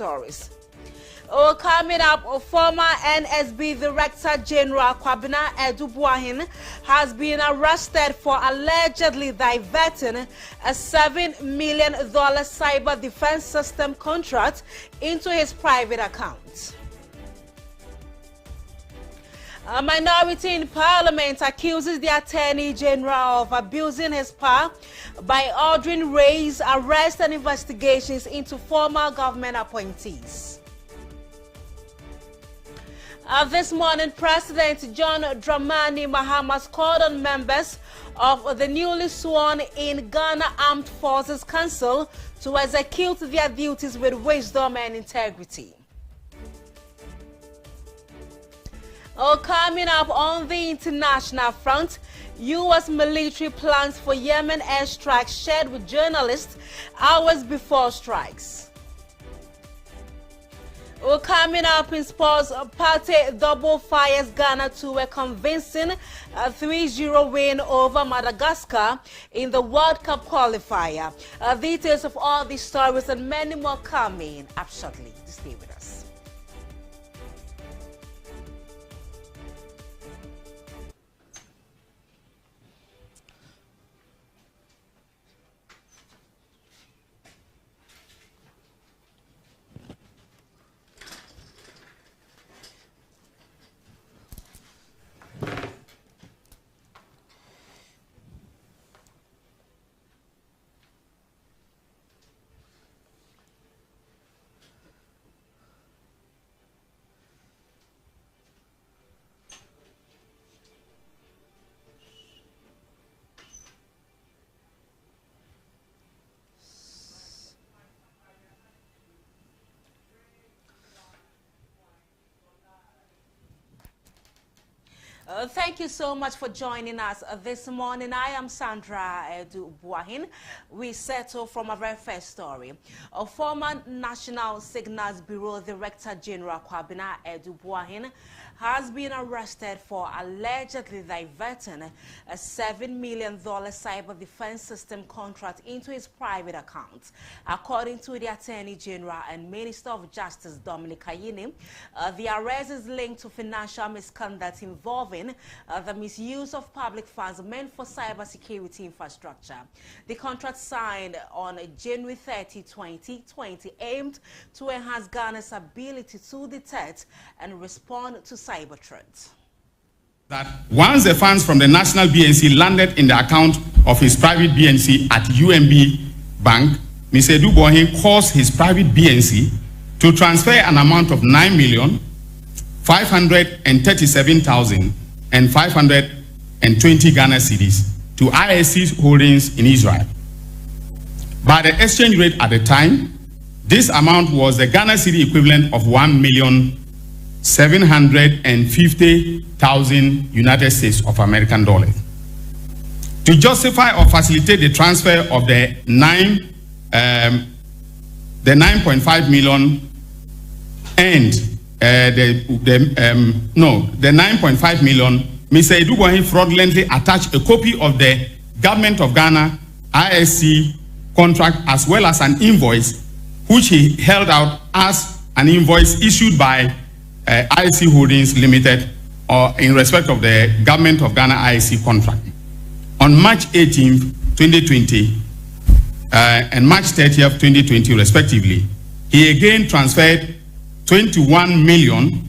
Stories. Coming up, former NSB Director General Kwabena BOAHEN has been arrested for allegedly diverting a $7 million cyber defense system contract into his private account. A minority in Parliament accuses the Attorney General of abusing his power by ordering raids, arrests and investigations into former government appointees. This morning, President John Dramani Mahama called on members of the newly sworn-in Ghana Armed Forces Council to execute their duties with wisdom and integrity. Coming up on the international front, U.S. military plans for Yemen airstrikes shared with journalists hours before strikes. Coming up in sports, Partey double fires Ghana to a convincing 3-0 win over Madagascar in the World Cup qualifier. Details of all these stories and many more coming up shortly. Stay with us. Thank you so much for joining us this morning. I am Sandra BOAHEN. We settle from our very first story. A former National Signals Bureau Director General Kwabena BOAHEN has been arrested for allegedly diverting a $7 million cyber defense system contract into his private account. According to the Attorney General and Minister of Justice Dominic Ayine, the arrest is linked to financial misconduct involving the misuse of public funds meant for cybersecurity infrastructure. The contract signed on January 30, 2020 aimed to enhance Ghana's ability to detect and respond to cyber threats. That once the funds from the national BNC landed in the account of his private BNC at UMB Bank, Mr. BOAHEN caused his private BNC to transfer an amount of 9,537,520 Ghana cedis to ISC holdings in Israel. By the exchange rate at the time, this amount was the Ghana cedi equivalent of 1,750,000 United States of American dollars. To justify or facilitate the transfer of the 9.5 million and the 9.5 million, Mr. BOAHEN fraudulently attached a copy of the Government of Ghana ISC contract as well as an invoice which he held out as an invoice issued by ISC Holdings Limited or in respect of the Government of Ghana ISC contract. On March 18, 2020 and March 30th, 2020 respectively, he again transferred 21 million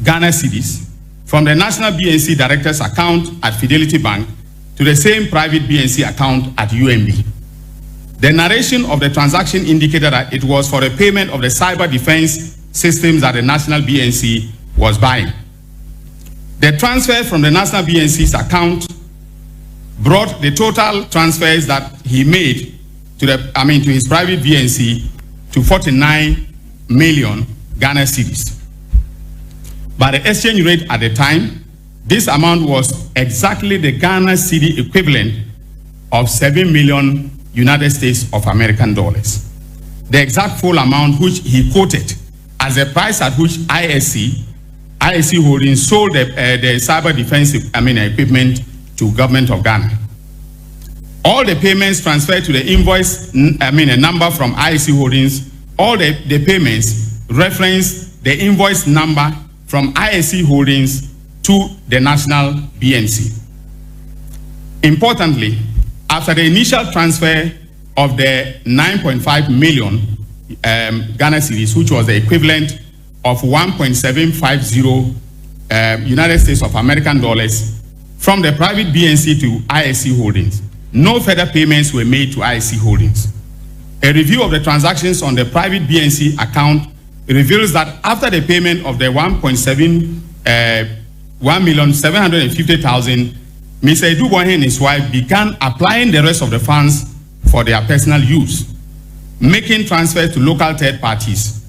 Ghana cedis from the National BNC Director's account at Fidelity Bank to the same private BNC account at UMB. The narration of the transaction indicated that it was for the payment of the cyber defense systems that the National BNC was buying. The transfer from the National BNC's account brought the total transfers that he made to his private BNC to 49 million Ghana cedis. By the exchange rate at the time, this amount was exactly the Ghana cedi equivalent of 7 million United States of American dollars. The exact full amount which he quoted as the price at which ISC Holdings sold the cyber defense equipment to Government of Ghana. All the payments transferred to the invoice, a number from ISC Holdings all the payments reference the invoice number from ISC Holdings to the national BNC. Importantly, after the initial transfer of the 9.5 million Ghana cedis, which was the equivalent of 1.750 United States of American dollars from the private BNC to ISC Holdings, no further payments were made to ISC Holdings. A review of the transactions on the private BNC account reveals that after the payment of the 1,750,000, Mr. BOAHEN and his wife began applying the rest of the funds for their personal use, making transfers to local third parties,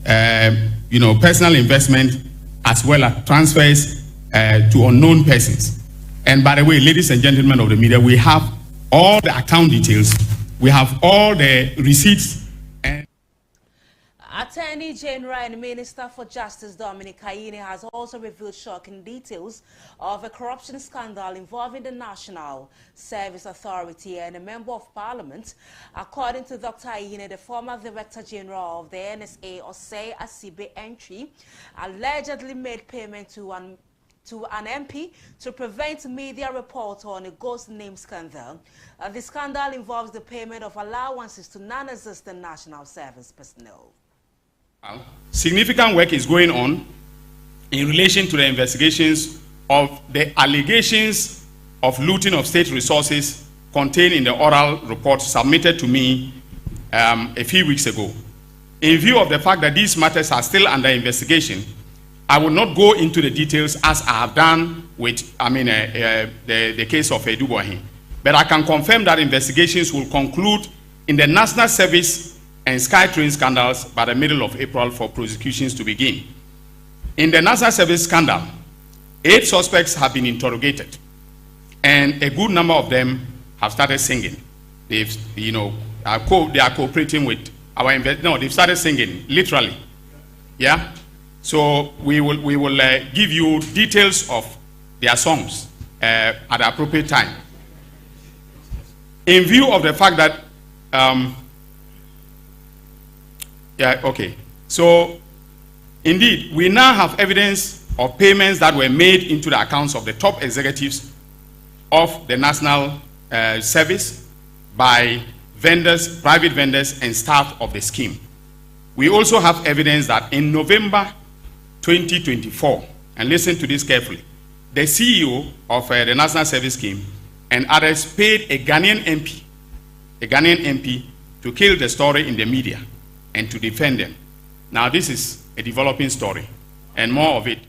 personal investment, as well as transfers to unknown persons. And by the way, ladies and gentlemen of the media, we have all the account details, we have all the receipts. And Attorney General and Minister for Justice Dominic Kayine has also revealed shocking details of a corruption scandal involving the National Service Authority and a Member of Parliament. According to Dr. Kayine, the former Director General of the NSA, Osei Asibe Entry, allegedly made payment to an MP to prevent media report on a ghost name scandal. The scandal involves the payment of allowances to non-existent national service personnel. Significant work is going on in relation to the investigations of the allegations of looting of state resources contained in the oral report submitted to me a few weeks ago. In view of the fact that these matters are still under investigation, I will not go into the details as I have done with, the case of BOAHEN. But I can confirm that investigations will conclude in the National Service and SkyTrain scandals by the middle of April for prosecutions to begin. In the National Service scandal, 8 suspects have been interrogated, and a good number of them have started singing. They are cooperating with our they've started singing, literally. Yeah? So we will give you details of their songs at the appropriate time. In view of the fact that, so indeed, we now have evidence of payments that were made into the accounts of the top executives of the National Service by vendors, private vendors, and staff of the scheme. We also have evidence that in November 2024, and listen to this carefully, the CEO of the National Service Scheme and others paid a Ghanaian MP to kill the story in the media and to defend them. Now this is a developing story, and more of it.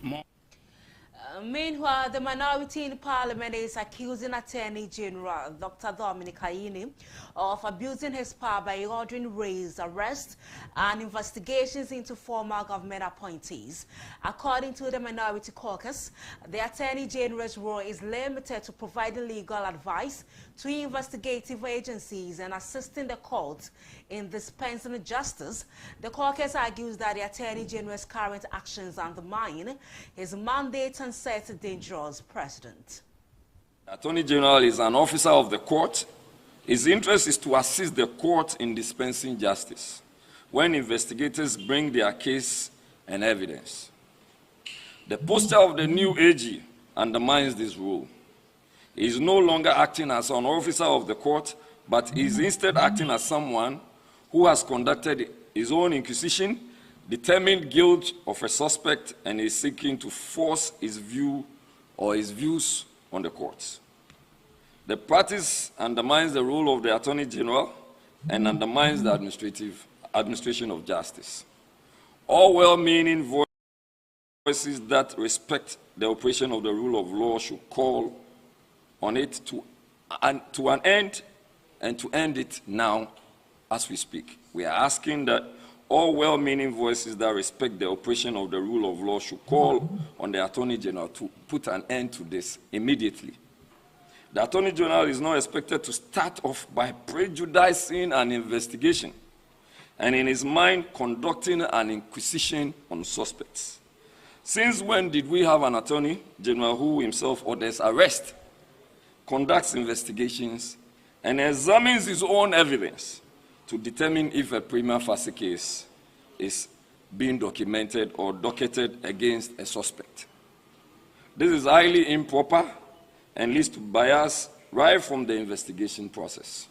Meanwhile, the minority in Parliament is accusing Attorney General Dr. Dominic Kayine of abusing his power by ordering raids, arrests, and investigations into former government appointees. According to the Minority Caucus, the Attorney General's role is limited to providing legal advice to investigative agencies and assisting the courts in dispensing justice. The caucus argues that the Attorney General's current actions undermine his mandate and set a dangerous precedent. The Attorney General is an officer of the court. His interest is to assist the court in dispensing justice when investigators bring their case and evidence. The posture of the new AG undermines this rule. He is no longer acting as an officer of the court, but is instead acting as someone who has conducted his own inquisition, determined guilt of a suspect, and is seeking to force his view or his views on the courts. The practice undermines the role of the Attorney General and undermines the administration of justice. All well-meaning voices that respect the operation of the rule of law should call on it to an end, and to end it now as we speak. We are asking that all well-meaning voices that respect the operation of the rule of law should call on the Attorney General to put an end to this immediately. The Attorney General is not expected to start off by prejudicing an investigation and in his mind conducting an inquisition on suspects. Since when did we have an Attorney General who himself orders arrest, conducts investigations, and examines his own evidence to determine if a prima facie case is being documented or docketed against a suspect. This is highly improper and leads to bias right from the investigation process.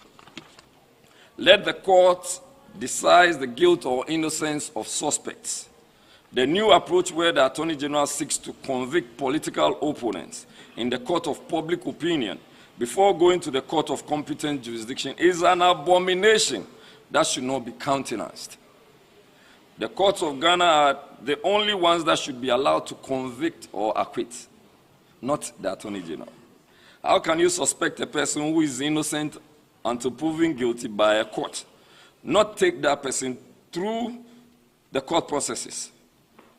Let the court decide the guilt or innocence of suspects. The new approach where the Attorney General seeks to convict political opponents in the court of public opinion before going to the court of competent jurisdiction is an abomination that should not be countenanced. The courts of Ghana are the only ones that should be allowed to convict or acquit, not the Attorney General. How can you suspect a person who is innocent until proven guilty by a court, not take that person through the court processes,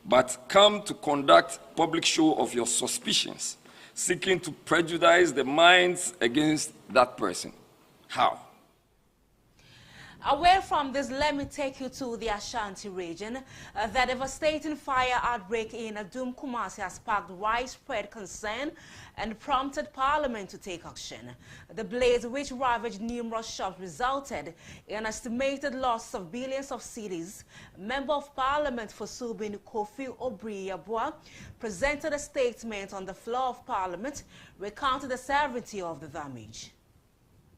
but come to conduct public show of your suspicions, seeking to prejudice the minds against that person? How? Away from this, let me take you to the Ashanti region. The devastating fire outbreak in Adum Kumasi has sparked widespread concern and prompted Parliament to take action. The blaze, which ravaged numerous shops, resulted in estimated loss of billions of cedis. Member of Parliament for Subin Kofi Obri-Yabua presented a statement on the floor of Parliament, recounting the severity of the damage.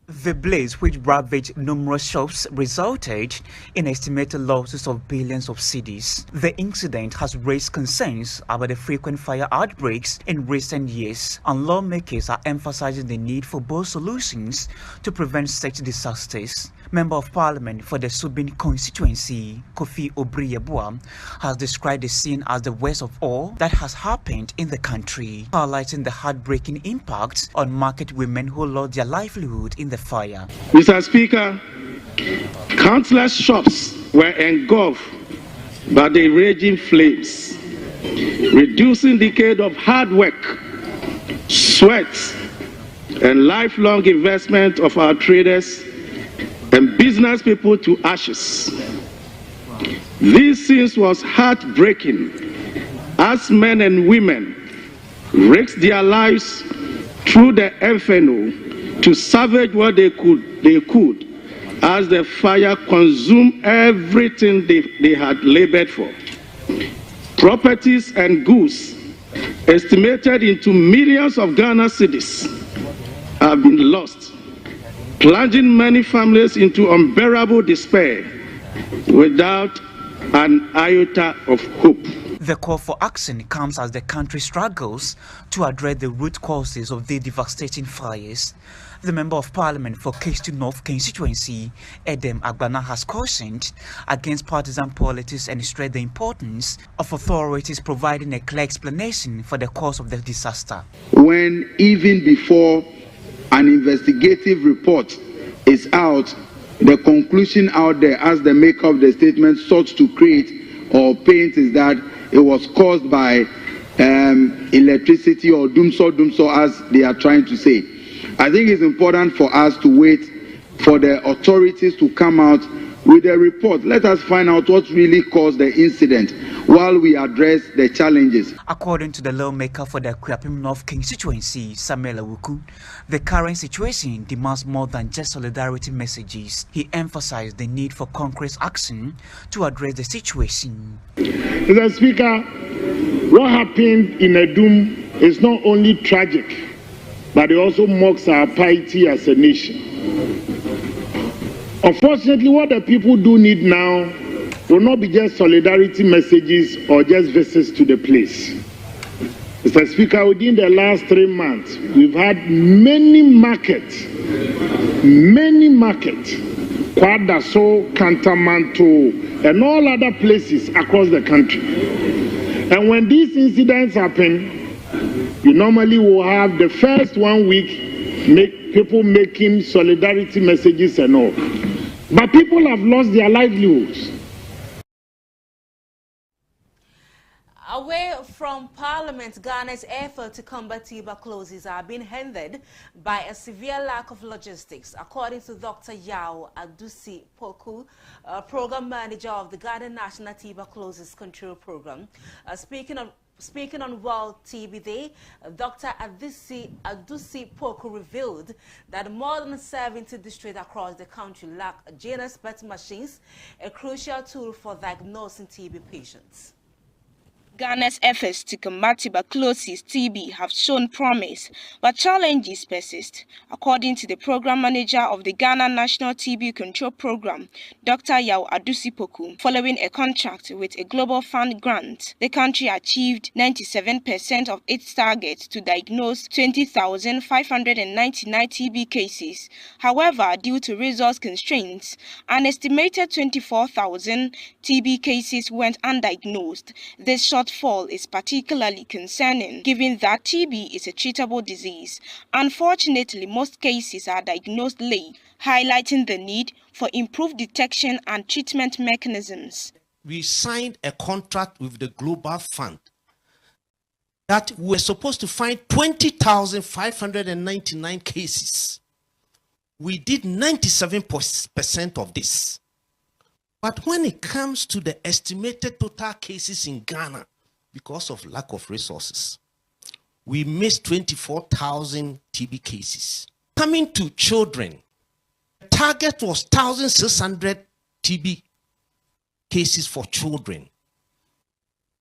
The blaze, which ravaged numerous shops, resulted in estimated losses of billions of cedis. The incident has raised concerns about the frequent fire outbreaks in recent years, and lawmakers are emphasizing the need for both solutions to prevent such disasters. Member of Parliament for the Subin constituency, Kofi Obri-Yabua, has described the scene as the worst of all that has happened in the country, highlighting the heartbreaking impact on market women who lost their livelihood in the fire. Mr. Speaker, countless shops were engulfed by the raging flames, reducing decades of hard work, sweat, and lifelong investment of our traders and business people to ashes. This scene was heartbreaking as men and women risked their lives through the inferno to salvage what they could as the fire consumed everything they had labored for. Properties and goods estimated into millions of Ghana cedis have been lost, plunging many families into unbearable despair without an iota of hope. The call for action comes as the country struggles to address the root causes of the devastating fires. The Member of Parliament for Kestu North constituency, Edem Agbana, has cautioned against partisan politics and stressed the importance of authorities providing a clear explanation for the cause of the disaster. When even before an investigative report is out, the conclusion out there as the maker of the statement sought to create or paint is that it was caused by electricity or dumso as they are trying to say. I think it's important for us to wait for the authorities to come out with a report. Let us find out what really caused the incident while we address the challenges. According to the lawmaker for the Kwapim North constituency, Samuel Awuku, the current situation demands more than just solidarity messages. He emphasized the need for concrete action to address the situation. Mr. Speaker, what happened in Adum is not only tragic, but it also mocks our piety as a nation. Unfortunately, what the people do need now will not be just solidarity messages or just visits to the place. Mr. Speaker, within the last 3 months, we've had many markets, Kwadaso, Kantamanto, and all other places across the country. And when these incidents happen, you normally will have the first 1 week people making solidarity messages and all. But people have lost their livelihoods. Away from Parliament, Ghana's effort to combat tuberculosis are being hindered by a severe lack of logistics, according to Dr. Yao Adusi Poku, Program Manager of the Ghana National Tuberculosis Control Program. Speaking on World TB Day, Dr. Adusi Poku revealed that more than 70 districts across the country lack genus PET machines, a crucial tool for diagnosing TB patients. Ghana's efforts to combat tuberculosis (TB) have shown promise, but challenges persist. According to the program manager of the Ghana National TB Control Program, Dr. Yao Adusipoku, following a contract with a Global Fund grant, the country achieved 97% of its target to diagnose 20,599 TB cases. However, due to resource constraints, an estimated 24,000 TB cases went undiagnosed. This shortfall is particularly concerning given that TB is a treatable disease. Unfortunately, most cases are diagnosed late, highlighting the need for improved detection and treatment mechanisms. We signed a contract with the Global Fund that we were supposed to find 20,599 cases. We did 97% of this. But when it comes to the estimated total cases in Ghana, because of lack of resources, we missed 24,000 TB cases. Coming to children, the target was 1,600 TB cases for children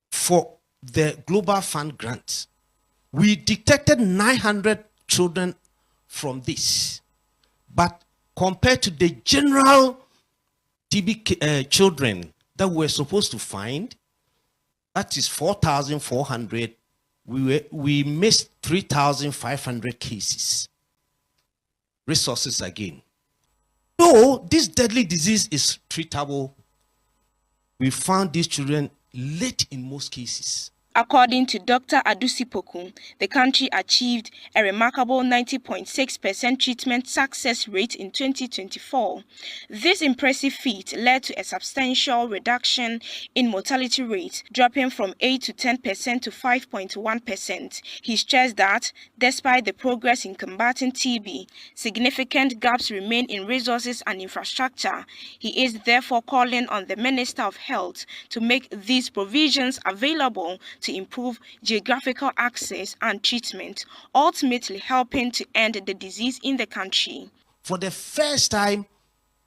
for the Global Fund grant. We detected 900 children from this. But compared to the general TB children that we were supposed to find, that is 4,400, we missed 3,500 cases. Resources again. Though this deadly disease is treatable, we found these children late in most cases. According to Dr. Adusipoku, the country achieved a remarkable 90.6% treatment success rate in 2024. This impressive feat led to a substantial reduction in mortality rate, dropping from 8 to 10% to 5.1%. He stressed that, despite the progress in combating TB, significant gaps remain in resources and infrastructure. He is therefore calling on the Minister of Health to make these provisions available to improve geographical access and treatment, ultimately helping to end the disease in the country. For the first time,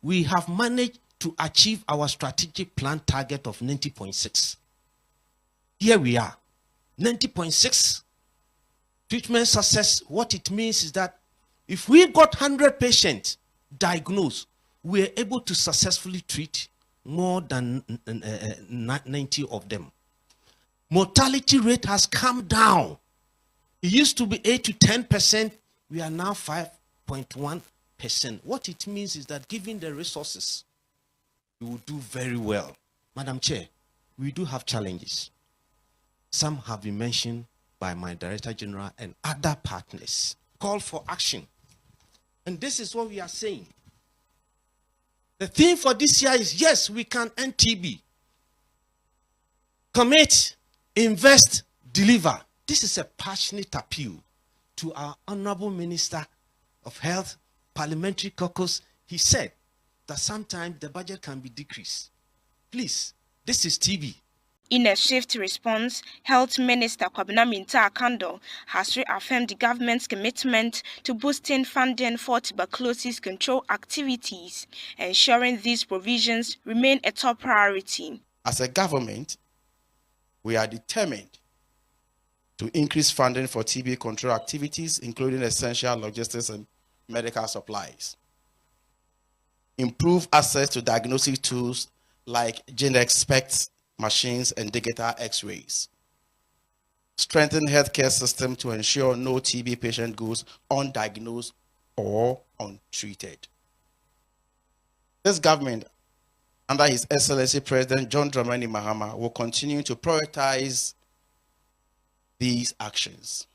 we have managed to achieve our strategic plan target of 90.6. Here we are, 90.6. Treatment success, what it means is that if we got 100 patients diagnosed, we are able to successfully treat more than 90 of them. Mortality rate has come down. It used to be 8 to 10%. We are now 5.1%. What it means is that given the resources, we will do very well. Madam Chair, we do have challenges. Some have been mentioned by my Director General and other partners. Call for action. And this is what we are saying. The theme for this year is, yes, we can end TB. Commit, invest, deliver. This is a passionate appeal to our Honorable Minister of Health, Parliamentary Caucus. He said that sometimes the budget can be decreased. Please, this is TB. In a swift response, Health Minister Kwabena Minta Akando has reaffirmed the government's commitment to boosting funding for tuberculosis control activities, ensuring these provisions remain a top priority. As a government, we are determined to increase funding for TB control activities, including essential logistics and medical supplies. Improve access to diagnostic tools like GeneXpect machines and digital X-rays. Strengthen healthcare system to ensure no TB patient goes undiagnosed or untreated. This government, under His Excellency President John Dramani Mahama, will continue to prioritize these actions.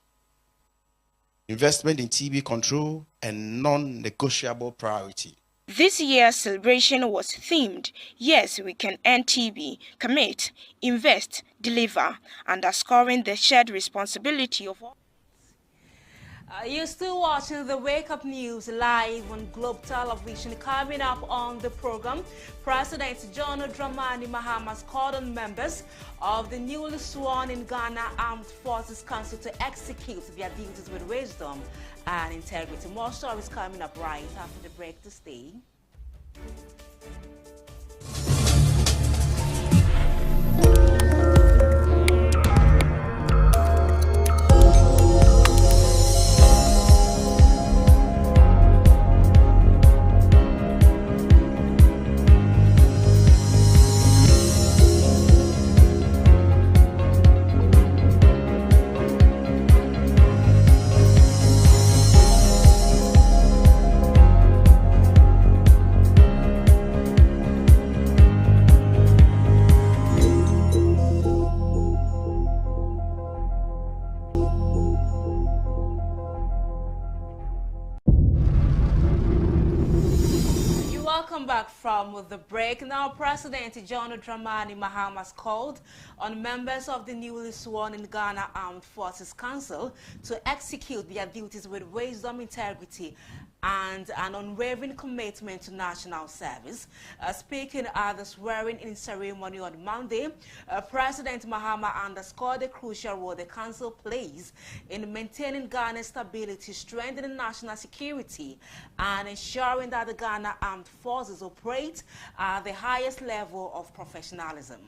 Investment in TB control a non-negotiable priority. This year's celebration was themed, Yes, We Can End TB, Commit, Invest, Deliver, underscoring the shared responsibility of all. You're still watching the Wake Up News live on Globe Television. Coming up on the program, President John Dramani Mahama has called on members of the newly sworn in Ghana Armed Forces Council to execute their duties with wisdom and integrity. More stories coming up right after the break. To stay. Welcome back from the break. Now, President John Dramani Mahama has called on members of the newly sworn in Ghana Armed Forces Council to execute their duties with wisdom, integrity, and an unwavering commitment to national service. Speaking at the swearing-in ceremony on Monday, President Mahama underscored the crucial role the council plays in maintaining Ghana's stability, strengthening national security, and ensuring that the Ghana Armed Forces operate at the highest level of professionalism.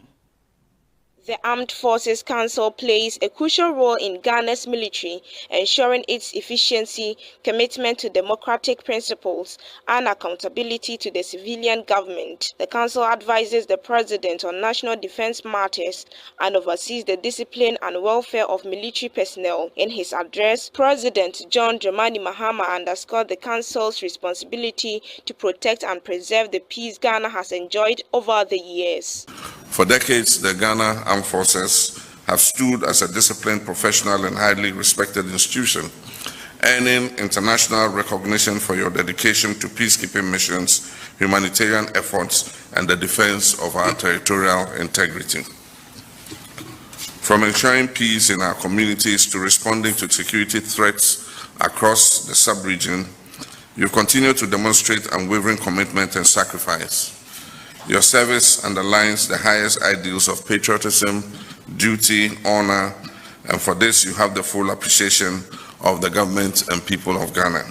The Armed Forces Council plays a crucial role in Ghana's military, ensuring its efficiency, commitment to democratic principles, and accountability to the civilian government. The Council advises the President on national defense matters and oversees the discipline and welfare of military personnel. In his address, President John Dramani Mahama underscored the Council's responsibility to protect and preserve the peace Ghana has enjoyed over the years. For decades, the Ghana Armed Forces have stood as a disciplined, professional, and highly respected institution, earning international recognition for your dedication to peacekeeping missions, humanitarian efforts, and the defense of our territorial integrity. From ensuring peace in our communities to responding to security threats across the sub-region, you've continued to demonstrate unwavering commitment and sacrifice. Your service underlines the highest ideals of patriotism, duty, honor, and for this you have the full appreciation of the government and people of Ghana.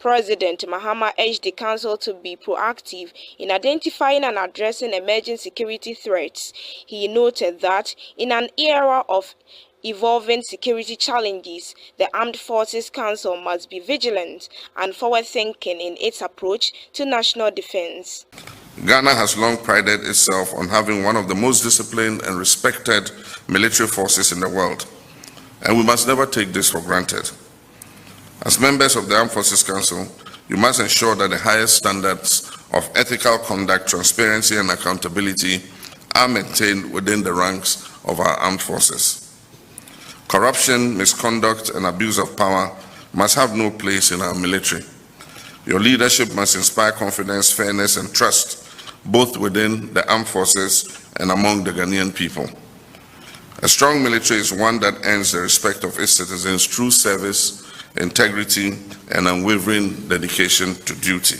President Mahama urged the Council to be proactive in identifying and addressing emerging security threats. He noted that in an era of evolving security challenges, the Armed Forces Council must be vigilant and forward-thinking in its approach to national defense. Ghana has long prided itself on having one of the most disciplined and respected military forces in the world, and we must never take this for granted. As members of the Armed Forces Council, you must ensure that the highest standards of ethical conduct, transparency, and accountability are maintained within the ranks of our armed forces. Corruption, misconduct, and abuse of power must have no place in our military. Your leadership must inspire confidence, fairness, and trust, both within the armed forces and among the Ghanaian people. A strong military is one that earns the respect of its citizens through service, integrity, and unwavering dedication to duty.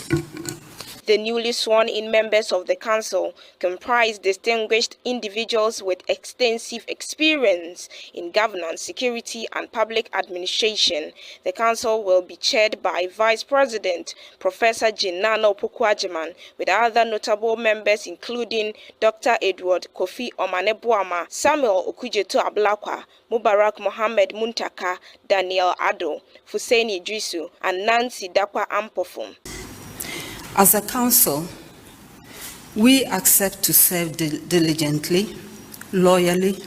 The newly sworn-in members of the Council comprise distinguished individuals with extensive experience in governance, security, and public administration. The Council will be chaired by Vice President Professor Jinano Pokuajeman, with other notable members including Dr. Edward Kofi Omanebuama, Samuel Okujeto Ablakwa, Mubarak Mohammed Muntaka, Daniel Ado, Fuseni Idrisu, and Nancy Dakwa Ampofum. As a council, we accept to serve diligently, loyally,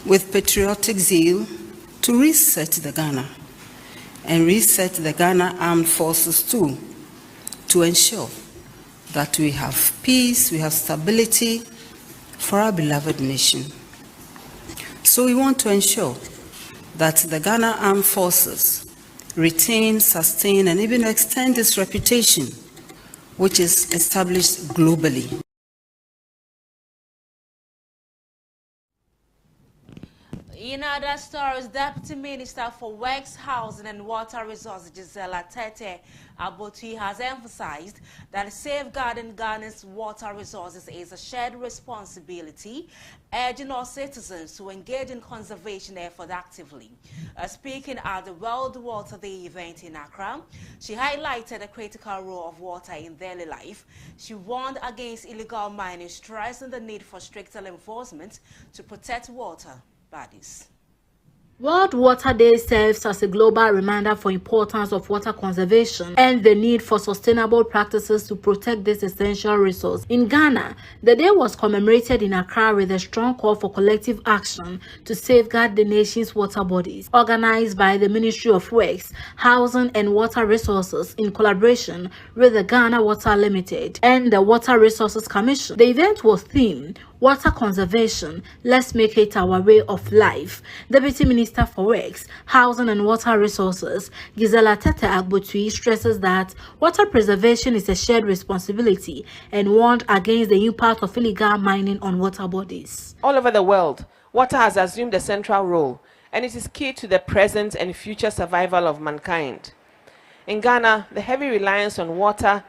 with patriotic zeal to reset the Ghana and reset the Ghana Armed Forces too, to ensure that we have peace, we have stability for our beloved nation. So we want to ensure that the Ghana Armed Forces retain, sustain, and even extend its reputation, which is established globally. In other stories, Deputy Minister for Works, Housing and Water Resources Gisela Tete Abotui has emphasized that safeguarding Ghana's water resources is a shared responsibility, urging all citizens to engage in conservation efforts actively. Speaking at the World Water Day event in Accra, she highlighted the critical role of water in daily life. She warned against illegal mining, stressing the need for stricter enforcement to protect water bodies. World Water Day serves as a global reminder for the importance of water conservation and the need for sustainable practices to protect this essential resource. In Ghana, the day was commemorated in Accra with a strong call for collective action to safeguard the nation's water bodies, organized by the Ministry of Works, Housing and Water Resources in collaboration with the Ghana Water Limited and the Water Resources Commission. The event was themed Water Conservation, Let's Make It Our Way of Life. Deputy Minister for Works, Housing and Water Resources, Gisela Tete Abotui, stresses that water preservation is a shared responsibility and warned against the impact of illegal mining on water bodies. All over the world, water has assumed a central role, and it is key to the present and future survival of mankind. In Ghana, the heavy reliance on water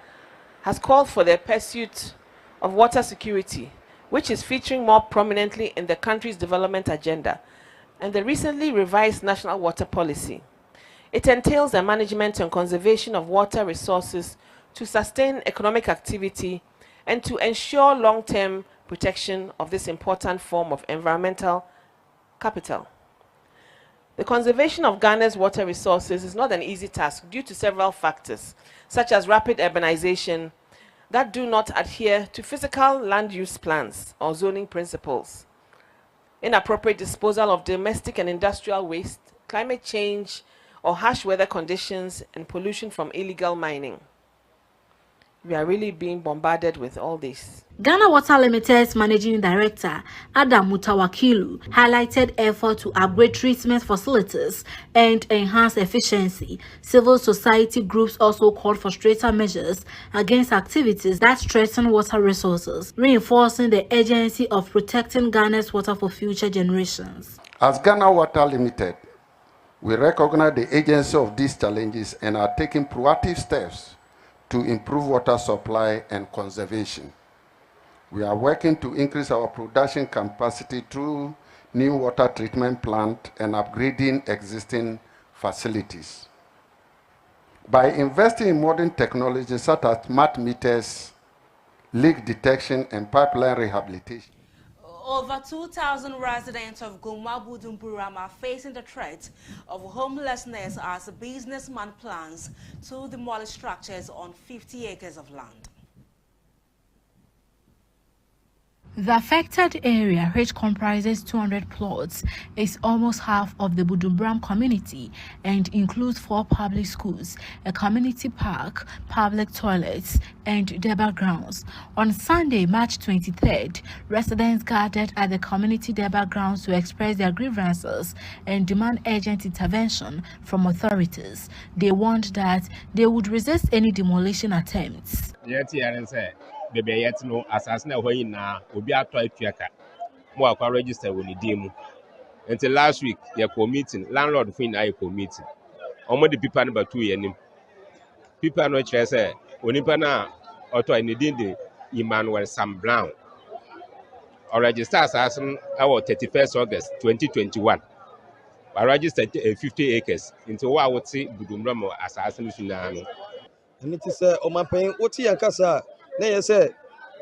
has called for the pursuit of water security, which is featuring more prominently in the country's development agenda and the recently revised national water policy. It entails the management and conservation of water resources to sustain economic activity and to ensure long-term protection of this important form of environmental capital. The conservation of Ghana's water resources is not an easy task due to several factors, such as rapid urbanization, that do not adhere to physical land use plans or zoning principles, inappropriate disposal of domestic and industrial waste, climate change or harsh weather conditions, and pollution from illegal mining. We are really being bombarded with all this. Ghana Water Limited's Managing Director, Adam Mutawakilu, highlighted effort to upgrade treatment facilities and enhance efficiency. Civil society groups also called for stricter measures against activities that threaten water resources, reinforcing the urgency of protecting Ghana's water for future generations. As Ghana Water Limited, we recognize the urgency of these challenges and are taking proactive steps to improve water supply and conservation. We are working to increase our production capacity through new water treatment plant and upgrading existing facilities. By investing in modern technologies such as smart meters, leak detection, and pipeline rehabilitation. Over 2,000 residents of Goma Budumburam are facing the threat of homelessness as a businessman plans to demolish structures on 50 acres of land. The affected area, which comprises 200 plots, is almost half of the Budumburam community and includes 4 public schools, a community park, public toilets, and Deba grounds. On Sunday, March 23rd, residents gathered at the community Deba grounds to express their grievances and demand urgent intervention from authorities. They warned that they would resist any demolition attempts. Bebe yet no assassin away na obi atwa atuaka mo akwa register woni demu until last week your meeting landlord fin na your meeting omo the people number 2 yenim people no chere say onipa na auto ni din de Emmanuel Sam Brown or register assassin our 31st August 2021 I registered 50 acres into what I would say Budumburam assassin na no and it is o mapen oti yankasa na yese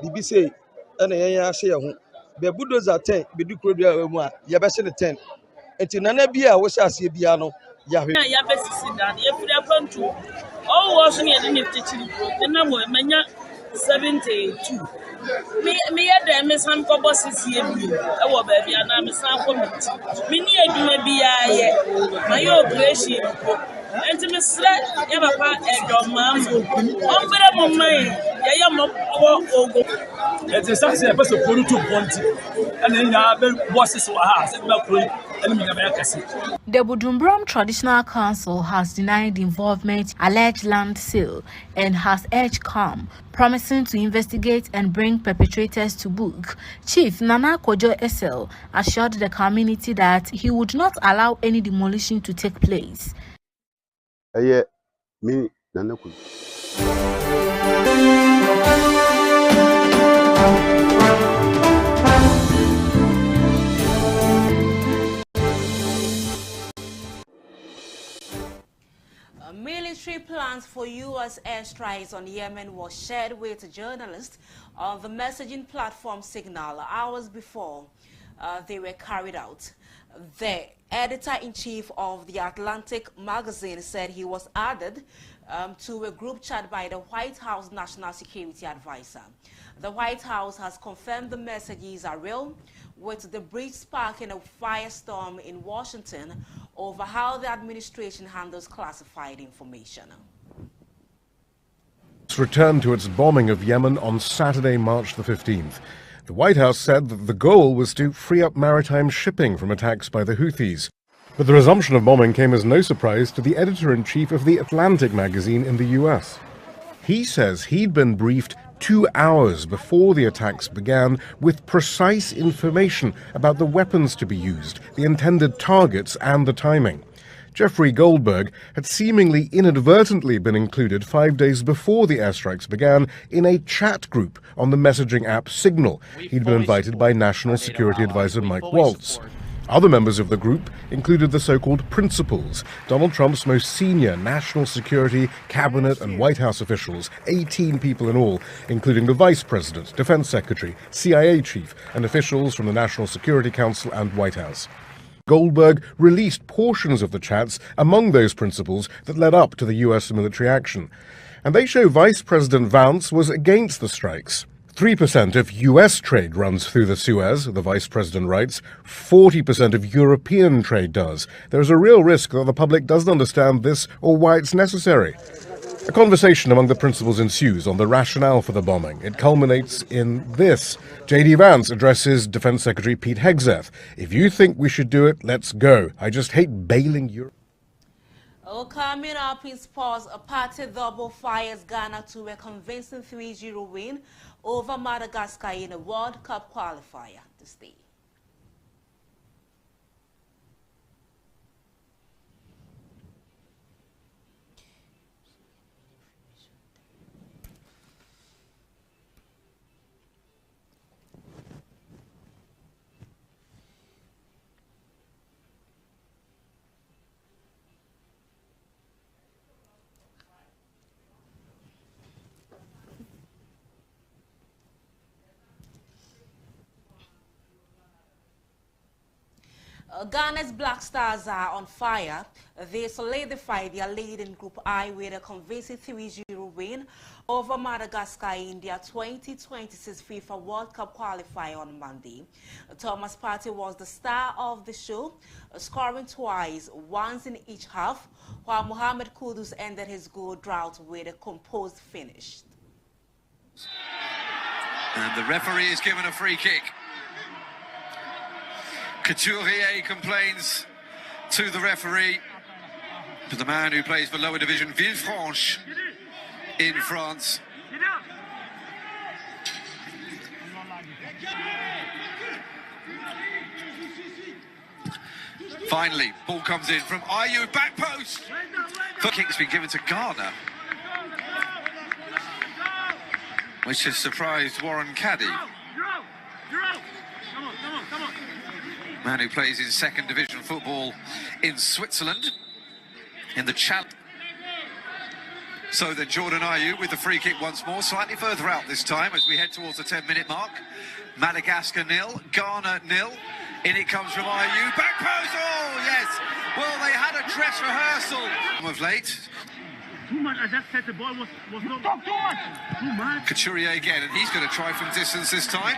bibi say na yan ahye ho be bulldozer 10 be du krodua mu a ye be hye ne 10 enti nana bi a wo hye ase bia no ya hwe ya be sisi dan ye furi afantu o wo so ne ye ne tichiri na mo manya 72 me ye dem me san ko boss sie bi e wo ba bia na me san ko me ni aduma bia ye na ye operation enti me sre ye papa edoma ombre mo mai ye mo ogo enti sa se be so poru to ponti and then ya be bosses wa ha se be kro and me ga be akase. The Budumbram Traditional Council has denied involvement in alleged land sale and has urged calm, promising to investigate and bring perpetrators to book. Chief Nana Kojo Esel assured the community that he would not allow any demolition to take place. Me, Nana Kojo. Military plans for U.S. airstrikes on Yemen was shared with journalists on the messaging platform Signal hours before they were carried out. The editor-in-chief of the Atlantic magazine said he was added to a group chat by the White House National Security Advisor. The White House has confirmed the messages are real, with the breach sparking a firestorm in Washington over how the administration handles classified information. Returned to its bombing of Yemen on Saturday, March the 15th. The White House said that the goal was to free up maritime shipping from attacks by the Houthis. But the resumption of bombing came as no surprise to the editor-in-chief of the Atlantic magazine in the U.S. He says he'd been briefed 2 hours before the attacks began with precise information about the weapons to be used, the intended targets and the timing. Jeffrey Goldberg had seemingly inadvertently been included 5 days before the airstrikes began in a chat group on the messaging app Signal. He'd been invited by National Security Advisor Mike Waltz. Other members of the group included the so-called principals, Donald Trump's most senior national security, cabinet and White House officials, 18 people in all, including the vice president, defense secretary, CIA chief, and officials from the National Security Council and White House. Goldberg released portions of the chats among those principals that led up to the U.S. military action. And they show Vice President Vance was against the strikes. 3% of U.S. trade runs through the Suez, the Vice President writes. 40% of European trade does. There's a real risk that the public doesn't understand this or why it's necessary. A conversation among the principals ensues on the rationale for the bombing. It culminates in this. J.D. Vance addresses Defense Secretary Pete Hegseth. If you think we should do it, let's go. I just hate bailing Europe. Coming up in sports, a party double fires Ghana to a convincing 3-0 win over Madagascar in a World Cup qualifier this day. Ghana's Black Stars are on fire. They solidified their lead in Group I with a convincing 3-0 win over Madagascar in their 2026 FIFA World Cup qualifier on Monday. Thomas Partey was the star of the show, scoring twice, once in each half, while Mohamed Kudus ended his goal drought with a composed finish. And the referee is given a free kick. Couturier complains to the referee, to the man who plays for lower division Villefranche in France. Finally, ball comes in from Ayew, back post. The kick's been given to Ghana, which has surprised Warren Caddy. Man who plays in second division football in Switzerland in the challenge. So then Jordan Ayew with the free kick once more, slightly further out this time as we head towards the 10-minute mark. Madagascar 0, Ghana 0. In it comes from Ayew, back post, oh yes! Well, they had a dress rehearsal of late. Too much, I just said the ball was not too much. Couturier again, and he's going to try from distance this time.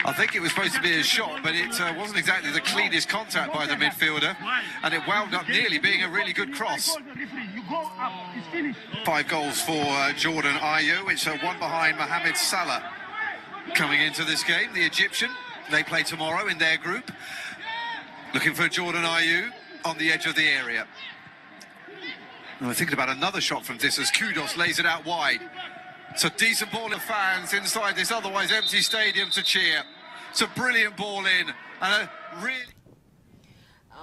I think it was supposed to be a shot, but it wasn't exactly the cleanest contact by the midfielder, and it wound up nearly being a really good cross. 5 goals for Jordan Ayew. It's one behind Mohamed Salah coming into this game, the Egyptian. They play tomorrow in their group. Looking for Jordan Ayew on the edge of the area. And we're thinking about another shot from this as Kudos lays it out wide. It's a decent ball of fans inside this otherwise empty stadium to cheer. It's a brilliant ball in and a really...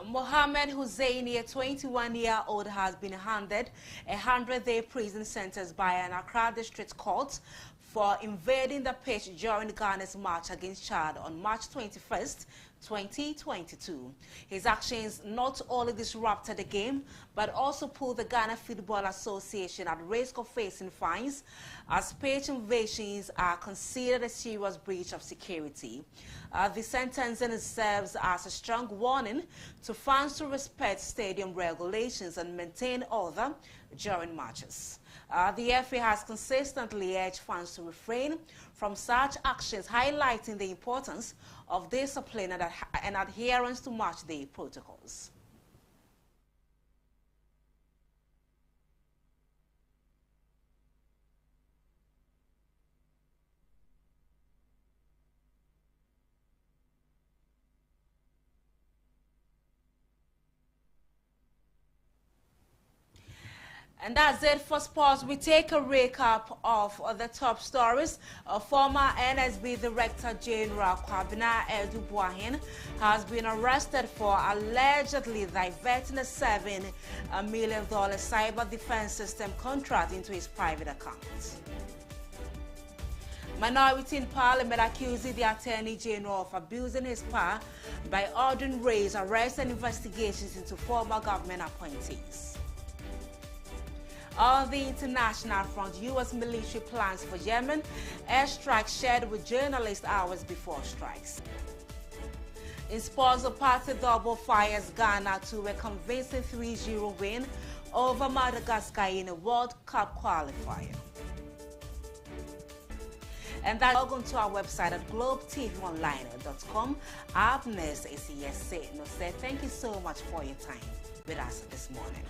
Mohammed Husseini, a 21-year-old, has been handed a 100-day prison sentence by an Accra District Court for invading the pitch during Ghana's match against Chad on March 21st, 2022. His actions not only disrupted the game, but also put the Ghana Football Association at risk of facing fines, as pitch invasions are considered a serious breach of security. The sentencing serves as a strong warning to fans to respect stadium regulations and maintain order during matches. The FA has consistently urged fans to refrain from such actions, highlighting the importance of discipline and adherence to match day protocols. And that's it for sports. We take a recap of the top stories. Former NSB Director General Kwabena BOAHEN has been arrested for allegedly diverting a $7 million cyber defense system contract into his private account. Minority in Parliament accusing the Attorney General of abusing his power by ordering raids, arrests and investigations into former government appointees. On the international front, U.S. military plans for Yemen, airstrikes shared with journalists hours before strikes. In sports, the party double fires Ghana to a convincing 3-0 win over Madagascar in a World Cup qualifier. And that's log on to our website at globetvonline.com. Up next is Yes Say No Say. Thank you so much for your time with us this morning.